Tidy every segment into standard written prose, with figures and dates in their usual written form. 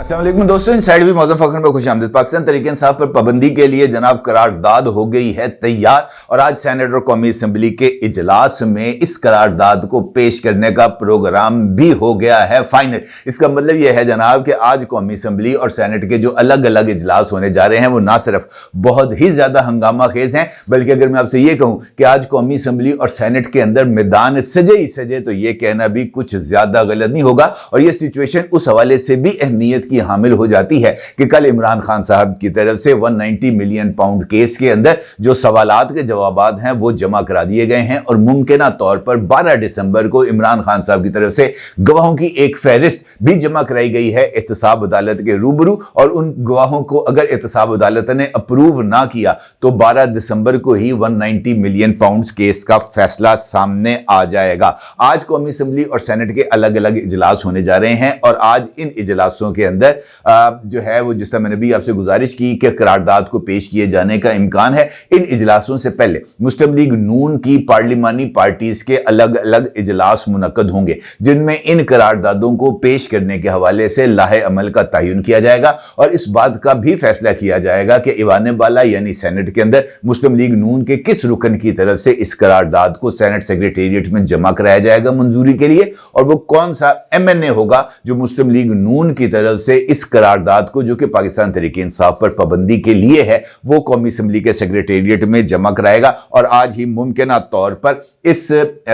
अस्सलाम वालेकुम दोस्तों, इनसाइड भी मौजूद फखर में खुश आमदीद। पाकिस्तान तहरीक इंसाफ पर पाबंदी के लिए जनाब करारदाद हो गई है तैयार और आज सेनेट और कौमी असम्बली के इजलास में इस करारदाद को पेश करने का प्रोग्राम भी हो गया है फाइनल। इसका मतलब यह है जनाब कि आज कौमी असम्बली और सेनेट के जो अलग अलग इजलास होने जा रहे हैं वो ना सिर्फ बहुत ही ज्यादा हंगामा खेज हैं, बल्कि अगर मैं आपसे ये कहूं कि आज कौमी असम्बली और सेनेट के अंदर मैदान सजे ही सजे तो ये कहना भी कुछ ज्यादा गलत नहीं होगा। और ये सिचुएशन उस हवाले से भी अहमियत की हामिल हो जाती है कि कल इमरान खान साहब की तरफ से 190 मिलियन पाउंड केस के अंदर जो सवालात के जवाबात हैं वो जमा करा दिए गए हैं और मुमकिना तौर पर 12 दिसंबर को इमरान खान साहब की तरफ से गवाहों की एक फहरिस्त भी जमा कराई गई है एहतसाब अदालत के रूबरू। और उन गवाहों को अगर एहतसाब अदालत ने अप्रूव ना किया तो 12 दिसंबर को ही 190 मिलियन पाउंड केस का फैसला सामने आ जाएगा। आज कौमी असम्बली और सेनेट के अलग अलग इजलास होने जा रहे हैं और आज इन इजलासों के अंदर जो है वो जिस तरह मैंने भी आपसे गुजारिश की कि करारदाद को पेश किए जाने का इम्कान है। इन इजलासों से पहले मुस्लिम लीग नून की पार्लिमानी पार्टीज के अलग अलग इजलास मुनक्कद होंगे जिनमें इन करारदादों को पेश करने के हवाले से लाहे अमल का तयन किया जाएगा और इस बात का भी फैसला किया जाएगा कि ईवान बाला यानी सेनेट के अंदर मुस्लिम लीग नून के किस रुकन की तरफ से इस करारदाद को सेनेट सेक्रेटेरिएट में जमा कराया जाएगा मंजूरी के लिए और वो कौन सा MNA होगा जो मुस्लिम लीग नून की तरफ से इस करारदाद को जो कि पाकिस्तान तहरीक इंसाफ पर पाबंदी के लिए है वो कौमी असम्बली के सेक्रेटेरिएट में जमा कराएगा। और आज ही मुमकिना तौर पर इस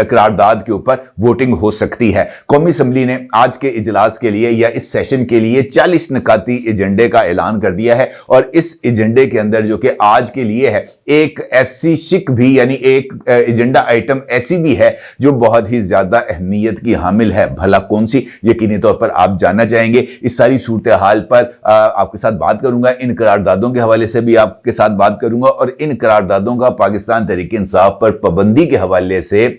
करारदाद के ऊपर वोटिंग हो सकती है। कौमी असम्बली ने आज के इजलास के लिए या इस सेशन के लिए 40 निकाती एजेंडे का ऐलान कर दिया है और इस एजेंडे के अंदर जो कि आज के लिए है एक ऐसी शिक भी यानी एक एजेंडा आइटम ऐसी भी है जो बहुत ही ज्यादा अहमियत की हामिल है। भला कौन सी, यकीनी तौर पर आप जानना चाहेंगे। इस सारी सूरत हाल पर आपके साथ बात करूंगा, इन करारदादों के हवाले से भी आपके साथ बात करूंगा और इन करारदादों का पाकिस्तान तहरीक इंसाफ पर पाबंदी के हवाले से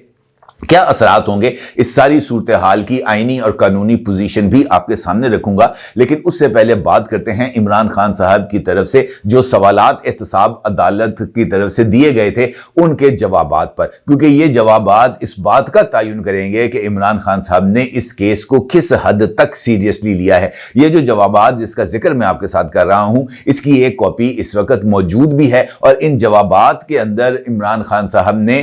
क्या असरात होंगे, इस सारी सूरत हाल की आईनी और कानूनी पोजीशन भी आपके सामने रखूंगा। लेकिन उससे पहले बात करते हैं इमरान खान साहब की तरफ से जो सवालात एहतसाब अदालत की तरफ से दिए गए थे उनके जवाबात पर, क्योंकि ये जवाबात इस बात का तयन करेंगे कि इमरान खान साहब ने इस केस को किस हद तक सीरियसली लिया है। ये जो जवाबात जिसका जिक्र मैं आपके साथ कर रहा हूं इसकी एक कॉपी इस वक्त मौजूद भी है और इन जवाबात के अंदर इमरान खान साहब ने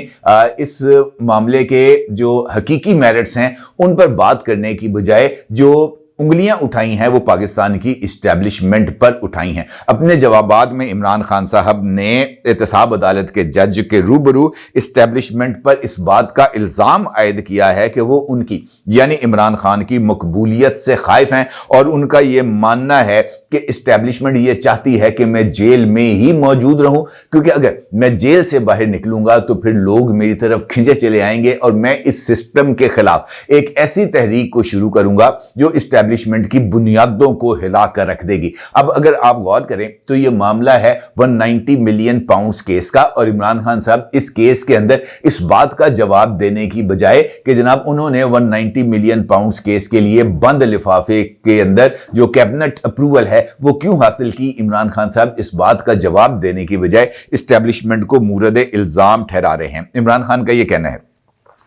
इस मामले के जो हकीकी मेरिट्स हैं उन पर बात करने की बजाय जो उंगलियां उठाई हैं वो पाकिस्तान की इस्टेब्लिशमेंट पर उठाई हैं। अपने जवाबात में इमरान खान साहब ने एहतसाब अदालत के जज के रूबरू इस्टेब्लिशमेंट पर इस बात का इल्जाम आयद किया है कि वो उनकी यानी इमरान खान की मकबूलियत से खाइफ हैं और उनका ये मानना है कि इस्टेब्लिशमेंट ये चाहती है कि मैं जेल में ही मौजूद रहूं, क्योंकि अगर मैं जेल से बाहर निकलूंगा तो फिर लोग मेरी तरफ खिंचे चले आएंगे और मैं इस सिस्टम के खिलाफ एक ऐसी तहरीक को शुरू करूंगा जो इस्टेब्लिशमेंट की बुनियादों को हिला कर रख देगी। अब अगर आप गौर करें तो यह मामला है 190 मिलियन पाउंड्स केस का और इमरान खान साहब इस केस के अंदर इस बात का जवाब देने की बजाय कि जनाब उन्होंने 190 मिलियन पाउंड्स केस के लिए बंद लिफाफे के अंदर जो कैबिनेट अप्रूवल है वो क्यों हासिल की, इमरान खान साहब इस बात का जवाब देने की बजाय इस्टेब्लिशमेंट को मूरद इल्जाम ठहरा रहे हैं। इमरान खान का यह कहना है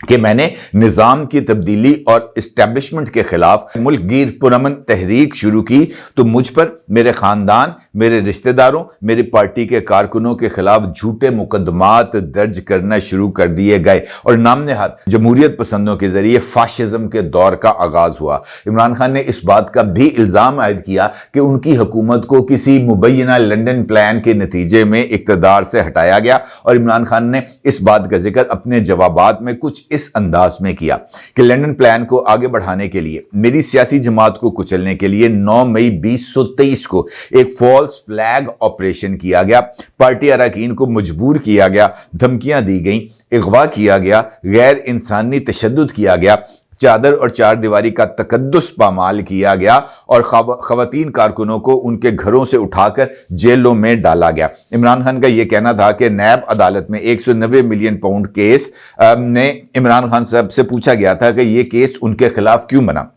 कि मैंने निज़ाम की तब्दीली और इस्टेब्लिशमेंट के खिलाफ मुल्क गिर पुरअमन तहरीक शुरू की तो मुझ पर, मेरे खानदान, मेरे रिश्तेदारों, मेरी पार्टी के कारकुनों के खिलाफ झूठे मुकदमात दर्ज करना शुरू कर दिए गए और नामनेहाद जमहूरियत पसंदों के जरिए फाशिज्म के दौर का आगाज हुआ। इमरान खान ने इस बात का भी इल्जाम आयद किया कि उनकी हुकूमत को किसी मुबैना लंदन प्लान के नतीजे में इक़्तिदार से हटाया गया और इमरान खान ने इस बात का जिक्र अपने जवाबात में कुछ इस अंदाज में किया कि लंदन प्लान को आगे बढ़ाने के लिए, मेरी सियासी जमात को कुचलने के लिए 9 मई 2023 को एक फॉल्स फ्लैग ऑपरेशन किया गया। पार्टी अरकान को मजबूर किया गया, धमकियां दी गईं, अगवा किया गया, गैर इंसानी तशद्दुद किया गया, चादर और चार दीवारी का तकद्दुस पामाल किया गया और खवातीन कारकुनों को उनके घरों से उठाकर जेलों में डाला गया। इमरान खान का यह कहना था कि नैब अदालत में 190 मिलियन पाउंड केस ने इमरान खान साहब से पूछा गया था कि यह केस उनके खिलाफ क्यों बना।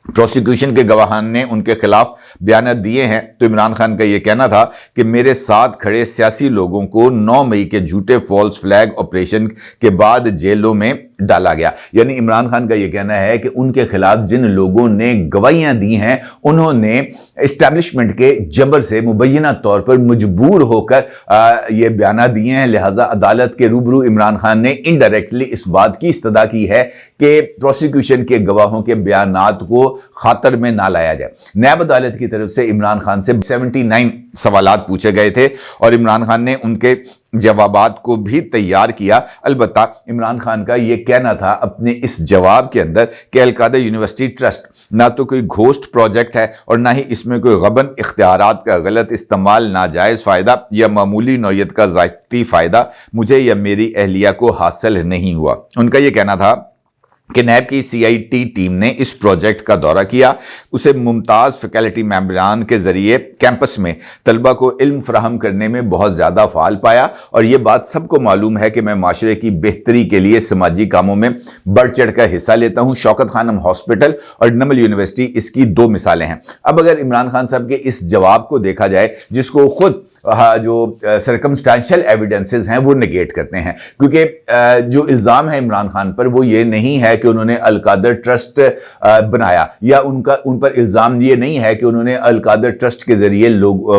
प्रोसिक्यूशन के गवाहान ने उनके खिलाफ बयान दिए हैं तो इमरान खान का यह कहना था कि मेरे साथ खड़े सियासी लोगों को 9 मई के झूठे फॉल्स फ्लैग ऑपरेशन के बाद जेलों में डाला गया। यानी इमरान खान का यह कहना है कि उनके खिलाफ जिन लोगों ने गवाहियां दी हैं उन्होंने एस्टैब्लिशमेंट के जबर से मुबैना तौर पर मजबूर होकर ये बयान दिए हैं, लिहाजा अदालत के रूबरू इमरान खान ने इनडायरेक्टली इस बात की इस्तदा की है कि प्रोसिक्यूशन के गवाहों के बयानात को खातर में ना लाया जाए। नैब अदालत की तरफ से इमरान खान से 79 सवालात पूछे गए थे और इमरान खान ने उनके जवाबात को भी तैयार किया। अलबत्ता इमरान खान का यह कहना था अपने इस जवाब के अंदर कि अल-कायदा यूनिवर्सिटी ट्रस्ट ना तो कोई घोस्ट प्रोजेक्ट है और ना ही इसमें कोई गबन इख्तियारात का गलत इस्तेमाल, नाजायज़ फ़ायदा या मामूली नौयत का ज़ाती फ़ायदा मुझे या मेरी अहलिया को हासिल नहीं हुआ। उनका यह कहना था कि नैब की CIT टीम ने इस प्रोजेक्ट का दौरा किया, उसे मुमताज़ फैकल्टी मेंबरान के ज़रिए कैंपस में तलबा को इल्म फराहम करने में बहुत ज़्यादा फ़ाल पाया और ये बात सबको मालूम है कि मैं माशरे की बेहतरी के लिए समाजी कामों में बढ़ चढ़ कर हिस्सा लेता हूँ। शौकत खानम हॉस्पिटल और नमल यूनिवर्सिटी इसकी 2 मिसालें हैं। अब अगर इमरान खान साहब के इस जवाब को देखा जाए, जिसको खुद जो सर्कमस्टेंशियल एविडेंसेस हैं वो नेगेट करते हैं, क्योंकि जो इल्ज़ाम है इमरान खान पर वो ये नहीं है कि उन्होंने अल-कादर ट्रस्ट बनाया या उन पर इल्ज़ाम ये नहीं है कि उन्होंने अल-कादर ट्रस्ट के ज़रिए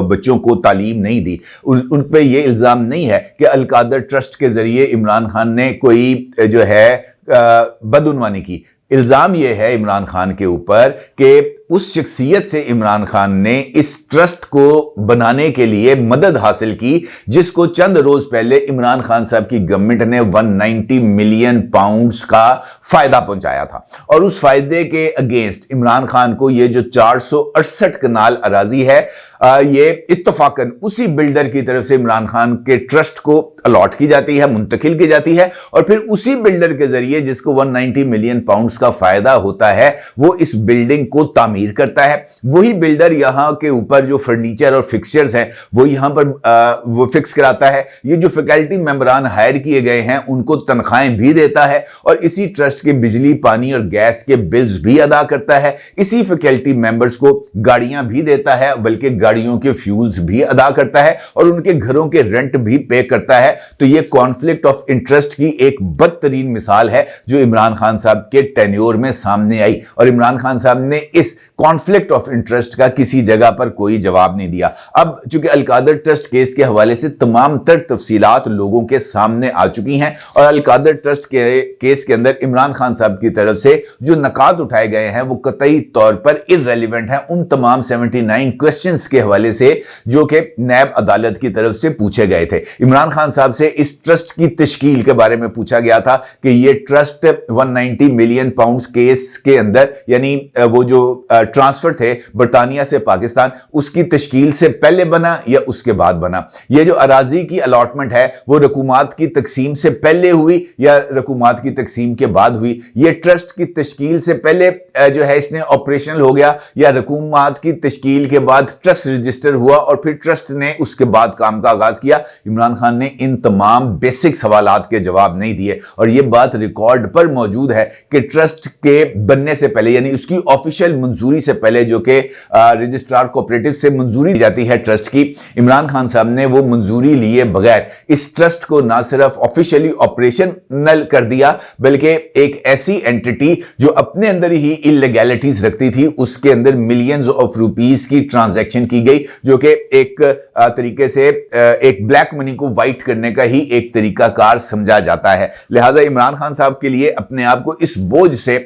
बच्चों को तालीम नहीं दी। उन पर यह इल्ज़ाम नहीं है कि अल-कादर ट्रस्ट के ज़रिए इमरान खान ने कोई जो है बदउनवानी की। इल्ज़ाम यह है इमरान खान के ऊपर कि उस शख्सियत से इमरान खान ने इस ट्रस्ट को बनाने के लिए मदद हासिल की जिसको चंद रोज पहले इमरान खान साहब की गवर्नमेंट ने 190 मिलियन पाउंड्स का फायदा पहुंचाया था और उस फायदे के अगेंस्ट इमरान खान को ये जो 468 कनाल अराजी है ये इत्तफाकन उसी बिल्डर की तरफ से इमरान खान के ट्रस्ट को अलॉट की जाती है, मुंतकिल की जाती है और फिर उसी बिल्डर के जरिए जिसको 190 मिलियन पाउंड्स का फायदा होता है वो इस बिल्डिंग को तामीर करता है। वही बिल्डर यहां के ऊपर जो फर्नीचर और फिक्सचर्स हैं वो यहां पर वो फिक्स कराता है। ये जो फैकल्टी मेंबरान हायर किए गए हैं उनको तनख्वाहें भी देता है और इसी ट्रस्ट के बिजली, पानी और गैस के बिल्स भी अदा करता है। इसी फैकल्टी मेंबर्स को गाड़ियां भी देता है, बल्कि गाड़ियों के फ्यूल्स भी अदा करता है और उनके घरों के रेंट भी पे करता है। तो ये कॉन्फ्लिक्ट ऑफ इंटरेस्ट की एक बदतरीन मिसाल है जो इमरान खान साहब के टेन्योर में सामने आई और इमरान खान साहब ने इस कॉन्फ्लिक्ट ऑफ इंटरेस्ट का किसी जगह पर कोई जवाब नहीं दिया। अब चूंकि अल-कादर ट्रस्ट केस के हवाले से तमाम तर तफसीलात लोगों के सामने आ चुकी हैं और अल-कादर ट्रस्ट के केस के अंदर इमरान खान साहब की तरफ से जो नकात उठाए गए हैं वो कतई तौर पर इररेलेवेंट हैं उन तमाम 79 क्वेश्चंस के हवाले से जो कि नैब अदालत की तरफ से पूछे गए थे। इमरान खान साहब से इस ट्रस्ट की तश्कील के बारे में पूछा गया था कि ये ट्रस्ट 190 मिलियन पाउंड्स केस के अंदर यानी वो जो ट्रांसफर थे बरतानिया से पाकिस्तान उसकी तश्कील से पहले बना या उसके बाद बना। ये जो अराजी की अलॉटमेंट है वो रकूमात की तकसीम से पहले हुई या रकूमात की तकसीम के बाद हुई। ये ट्रस्ट की तश्कील से पहले जो है इसने ऑपरेशनल हो गया या रकूमात की तश्कील के बाद ट्रस्ट रजिस्टर हुआ और फिर ट्रस्ट ने उसके बाद काम का आगाज किया। इमरान खान ने इन तमाम बेसिक सवालात के जवाब नहीं दिए और यह बात रिकॉर्ड पर मौजूद है कि ट्रस्ट के बनने से पहले यानी उसकी ऑफिशियल मंजूरी से पहले जो कि रजिस्ट्रार कोऑपरेटिव से मंजूरी दी जाती है ट्रस्ट की, इमरान खान साहब ने वो मंजूरी लिए बगैर इस ट्रस्ट को ना सिर्फ ऑफिशियली ऑपरेशनल कर दिया बल्कि एक ऐसी एंटिटी जो अपने अंदर ही इलीगैलिटीज रखती थी उसके अंदर मिलियंस ऑफ रुपीस की ट्रांजैक्शन की गई जो कि एक तरीके से एक ब्लैक मनी को वाइट करने का ही एक तरीका कार समझा जाता है। लिहाजा इमरान खान साहब के लिए अपने आप को इस बोझ से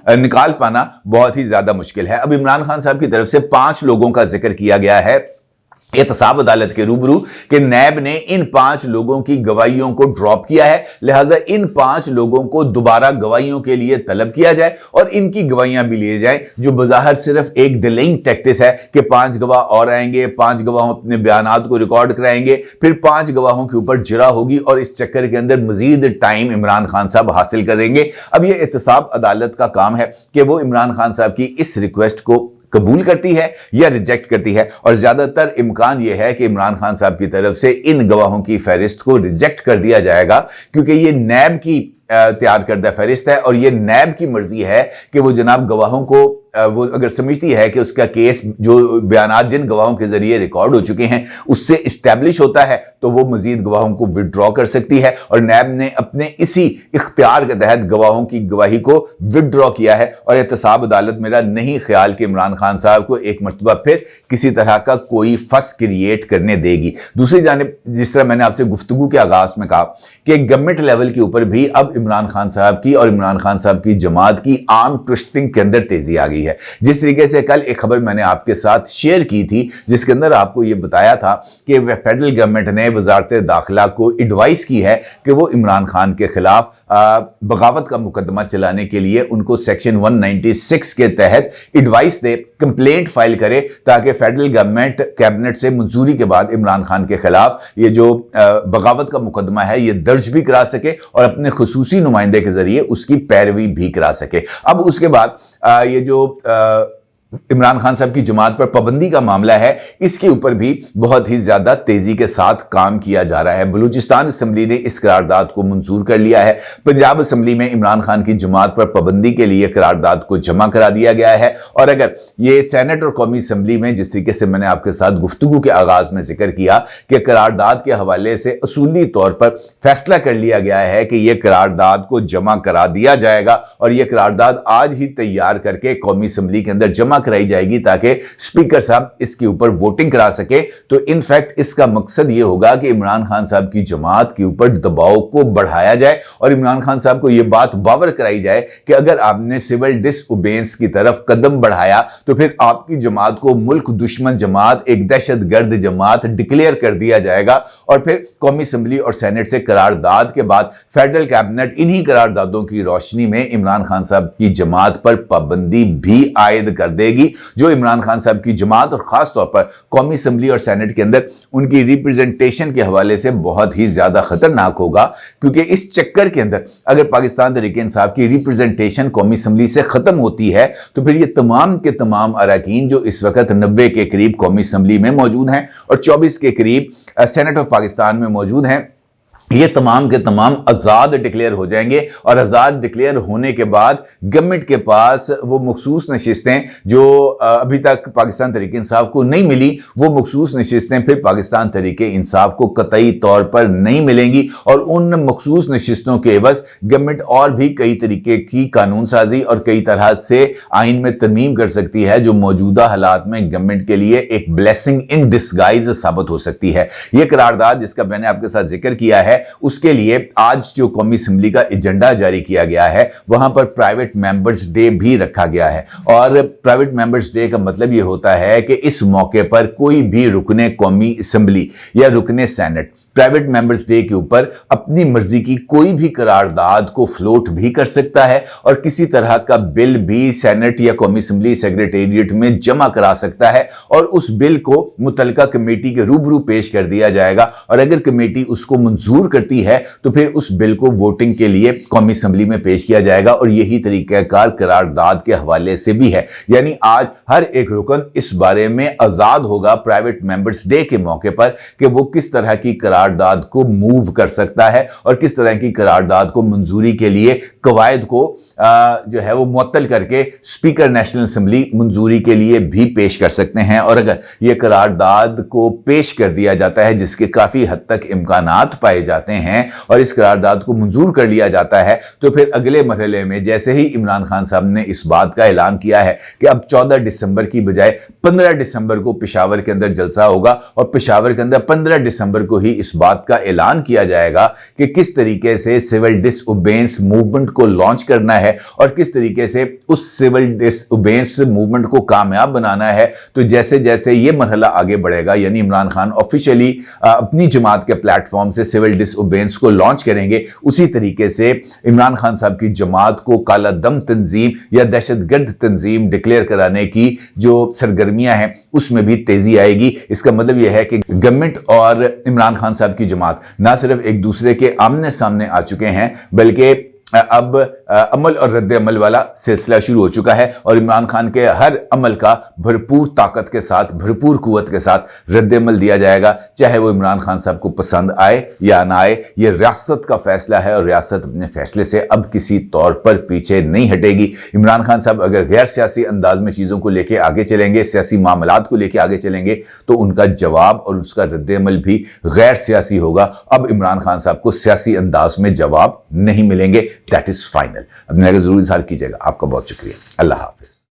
निकाल पाना बहुत ही ज्यादा मुश्किल है। अब इमरान खान साहब की तरफ से 5 लोगों का जिक्र किया गया है एहतसाब अदालत के रूबरू कि नैब ने इन 5 लोगों की गवाहियों को ड्रॉप किया है, लिहाजा इन 5 लोगों को दोबारा गवाहियों के लिए तलब किया जाए और इनकी गवाहियां भी लिए जाए जो बज़ाहिर सिर्फ एक डिलेइंग टैक्टिस है कि 5 गवाह और आएंगे, 5 गवाह अपने बयानात को रिकॉर्ड कराएंगे, फिर 5 गवाहों के ऊपर जिरा होगी और इस चक्कर के अंदर मजीद टाइम इमरान खान साहब हासिल करेंगे। अब यह एहतसाब अदालत का काम है कि वो इमरान खान साहब की इस रिक्वेस्ट को कबूल करती है या रिजेक्ट करती है और ज्यादातर इम्कान यह है कि इमरान खान साहब की तरफ से इन गवाहों की फहरिस्त को रिजेक्ट कर दिया जाएगा क्योंकि ये नैब की तैयार करदा फहरिस्त है और ये नैब की मर्जी है कि वो जनाब गवाहों को وہ اگر سمجھتی ہے کہ اس کا کیس جو بیانات جن گواہوں کے ذریعے ریکارڈ ہو چکے ہیں اس سے اسٹیبلش ہوتا ہے تو وہ مزید گواہوں کو وڈرا کر سکتی ہے، اور نیب نے اپنے اسی اختیار کے تحت گواہوں کی گواہی کو وڈرا کیا ہے، اور احتساب عدالت میرا نہیں خیال کہ عمران خان صاحب کو ایک مرتبہ پھر کسی طرح کا کوئی فس کریٹ کرنے دے گی۔ دوسری جانب جس طرح میں نے آپ سے گفتگو کے آغاز میں کہا کہ گورنمنٹ لیول کے اوپر بھی اب عمران خان صاحب کی اور عمران خان صاحب کی جماعت کی عام ٹوسٹنگ کے اندر تیزی آ گئی ہے۔ جس طریقے سے کل ایک خبر میں نے آپ کے ساتھ شیئر کی تھی جس کے اندر آپ کو یہ بتایا تھا کہ فیڈرل گورنمنٹ نے وزارت داخلہ کو ایڈوائز کی ہے کہ وہ عمران خان کے خلاف بغاوت کا مقدمہ چلانے کے لیے ان کو سیکشن 196 کے تحت ایڈوائز دے، کمپلینٹ فائل کرے، تاکہ فیڈرل گورنمنٹ کیبنٹ سے منظوری کے بعد عمران خان کے خلاف یہ جو بغاوت کا مقدمہ ہے یہ درج بھی کرا سکے اور اپنے خصوصی نمائندے کے ذریعے اس کی پیروی بھی کرا سکے۔ اب اس کے بعد یہ جو عمران خان صاحب کی جماعت پر پابندی کا معاملہ ہے اس کے اوپر بھی بہت ہی زیادہ تیزی کے ساتھ کام کیا جا رہا ہے۔ بلوچستان اسمبلی نے اس قرارداد کو منظور کر لیا ہے، پنجاب اسمبلی میں عمران خان کی جماعت پر پابندی کے لیے قرارداد کو جمع کرا دیا گیا ہے، اور اگر یہ سینٹ اور قومی اسمبلی میں جس طریقے سے میں نے آپ کے ساتھ گفتگو کے آغاز میں ذکر کیا کہ قرارداد کے حوالے سے اصولی طور پر فیصلہ کر لیا گیا ہے کہ یہ قرارداد کو جمع کرا دیا جائے گا، اور یہ قرارداد آج ہی تیار کر کے قومی اسمبلی کے اندر جمع کرائی جائے گی تاکہ سپیکر صاحب اس کے اوپر ووٹنگ کرا سکے، تو انفیکٹ اس کا مقصد یہ ہوگا کہ عمران خان صاحب کی جماعت کے اوپر دباؤ کو بڑھایا جائے، اور عمران خان صاحب کو یہ بات باور کرائی جائے کہ اگر آپ نے سول ڈس اوبیڈینس کی طرف قدم بڑھایا تو پھر آپ کی جماعت کو ملک دشمن جماعت، ایک دہشت گرد جماعت ڈکلیئر کر دیا جائے گا، اور پھر قومی اسمبلی اور سینٹ سے قرارداد کے بعد فیڈرل کیبنٹ انہی قراردادوں کی روشنی میں عمران خان صاحب کی جماعت پر پابندی بھی عائد کر دے گی، جو عمران خان صاحب کی جماعت اور خاص طور پر قومی اسمبلی اور سینٹ کے اندر ان کی ریپرزنٹیشن کے حوالے سے بہت ہی زیادہ خطرناک ہوگا، کیونکہ اس چکر کے اندر اگر پاکستان تحریک انصاف کی ریپرزنٹیشن قومی اسمبلی سے ختم ہوتی ہے تو پھر یہ تمام کے تمام اراکین جو اس وقت 90 کے قریب قومی اسمبلی میں موجود ہیں اور 24 کے قریب سینٹ آف پاکستان میں موجود ہیں، یہ تمام کے تمام آزاد ڈکلیئر ہو جائیں گے، اور آزاد ڈکلیئر ہونے کے بعد گورنمنٹ کے پاس وہ مخصوص نشستیں جو ابھی تک پاکستان تحریک انصاف کو نہیں ملی، وہ مخصوص نشستیں پھر پاکستان تحریک انصاف کو قطعی طور پر نہیں ملیں گی، اور ان مخصوص نشستوں کے عوض گورنمنٹ اور بھی کئی طریقے کی قانون سازی اور کئی طرح سے آئین میں ترمیم کر سکتی ہے جو موجودہ حالات میں گورنمنٹ کے لیے ایک بلیسنگ ان ڈسگائز ثابت ہو سکتی ہے۔ یہ قرارداد جس کا میں نے آپ کے ساتھ ذکر کیا ہے اس کے لیے آج جو قومی اسمبلی کا ایجنڈا جاری کیا گیا ہے وہاں پر پرائیویٹ ممبرز ڈے بھی رکھا گیا ہے، اور پرائیویٹ ممبرز ڈے کا مطلب یہ ہوتا ہے کہ اس موقع پر کوئی بھی رکن قومی اسمبلی یا رکن سینٹ پرائیویٹ ممبرز ڈے کے اوپر اپنی مرضی کی کوئی بھی قرارداد کو فلوٹ بھی کر سکتا ہے، اور کسی طرح کا بل بھی سینٹ یا قومی اسمبلی سیکریٹریٹ میں جمع کرا سکتا ہے، اور اس بل کو متعلقہ کمیٹی کے روبرو پیش کر دیا جائے گا، اور اگر کمیٹی اس کو منظور کرتی ہے تو پھر اس بل کو ووٹنگ کے لیے قومی اسمبلی میں پیش کیا جائے گا، اور یہی طریقہ کار قرارداد کے حوالے سے بھی ہے۔ یعنی آج ہر ایک رکن اس بارے میں آزاد ہوگا پرائیویٹ ممبرز ڈے کے موقع پر کہ وہ کس طرح کی قرارداد کو موو کر سکتا ہے، اور کس طرح کی قرارداد کو منظوری کے لیے قواعد کو جو ہے وہ معطل کر کے سپیکر نیشنل اسمبلی منظوری کے لیے بھی پیش کر سکتے ہیں، اور اگر یہ قرارداد کو پیش کر دیا جاتا ہے جس کے کافی حد تک امکانات پائے جاتے ہیں اور اس قرارداد کو منظور کر لیا جاتا ہے تو پھر اگلے مرحلے میں جیسے ہی عمران خان صاحب نے اس بات کا اعلان کیا ہے کہ اب 14 دسمبر کی بجائے 15 دسمبر کو پشاور کے اندر جلسہ ہوگا، اور پشاور کے اندر 15 دسمبر کو ہی اس بات کا اعلان کیا جائے گا کہ کس طریقے سے سول ڈس اوبیڈینس موومنٹ کو لانچ کرنا ہے اور کس طریقے سے اس سول ڈس اوبیڈینس موومنٹ کو کامیاب بنانا ہے۔ تو جیسے جیسے یہ مرحلہ آگے بڑھے گا، یعنی عمران خان آفیشیلی اپنی جماعت کے پلیٹ فارم سے سول ڈس اوبیڈینس کو لانچ کریں گے، اسی طریقے سے عمران خان صاحب کی جماعت کو کالا دم تنظیم یا دہشت گرد تنظیم ڈکلیئر کرانے کی جو سرگرمیاں ہیں اس میں بھی تیزی آئے گی۔ اس کا مطلب یہ ہے کہ گورنمنٹ اور عمران خان صاحب کی جماعت نہ صرف ایک دوسرے کے آمنے سامنے آ چکے ہیں بلکہ اب عمل اور رد عمل والا سلسلہ شروع ہو چکا ہے اور عمران خان کے ہر عمل کا بھرپور طاقت کے ساتھ، بھرپور قوت کے ساتھ رد عمل دیا جائے گا، چاہے وہ عمران خان صاحب کو پسند آئے یا نہ آئے۔ یہ ریاست کا فیصلہ ہے اور ریاست اپنے فیصلے سے اب کسی طور پر پیچھے نہیں ہٹے گی۔ عمران خان صاحب اگر غیر سیاسی انداز میں چیزوں کو لے کے آگے چلیں گے، سیاسی معاملات کو لے کے آگے چلیں گے، تو ان کا جواب اور اس کا رد عمل بھی غیر سیاسی ہوگا۔ اب عمران خان صاحب کو سیاسی انداز میں جواب نہیں ملیں گے، دیٹ از فائنل۔ اپنے ضرور اظہار کیجیے گا۔ آپ کا بہت شکریہ۔ اللہ حافظ۔